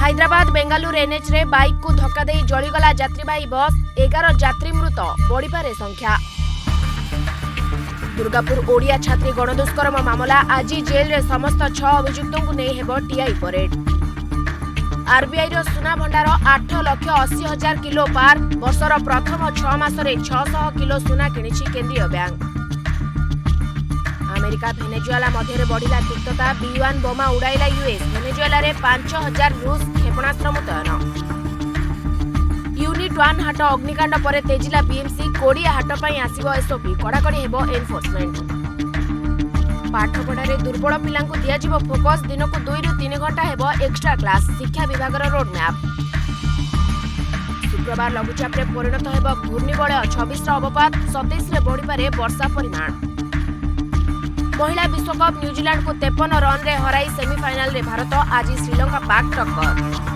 Hyderabad Bengaluru NH रे bike को धक्का दे जलीगला यात्रीवाही बस 11 यात्री मृत बढ़िपारे संख्या। दुर्गापुर ओडिया छात्री गणदुष्कर्म मामला आज जेल रे समस्त 6 अभियुक्तों को नहीं हेबो टीआई परेड। आरबीआई रो सुना भंडार 8,80,000 किलो पार वर्षर प्रथम 6 मासरे 600 किलो सुना किनिछि केंद्रीय बैंक। अमेरिका भेनेजुएला मध्य बढ़िला तिक्तता B1 बोमा उड़ाइला यूएस। भेनेजुएला रे 5,000 रूस क्षेपणास्त्र मुतयन। यूनिट 1 हाट अग्निकांड पर तेजिला बीएमसी कोड़िया हाट पर आसिबो एसओपी कड़ाकड़ी हेबो एनफोर्समेंट। पाठपढ़ा दुर्बल पिला दिज्व फोकस दिन को 2 ରୁ 3 घंटा हेबो एक्स्ट्रा क्लास शिक्षा विभाग रोड मैप। शुक्रवार लघुचाप परिणत हेबो घूर्णिबलय 26 अवपात 27 रे बढ़िपारे वर्षा परिमाण। महिला विश्वकप न्यूजीलैंड को 53 रन रे हराई सेमीफाइनल रे भारत आज श्रीलंका पाक टक्कर।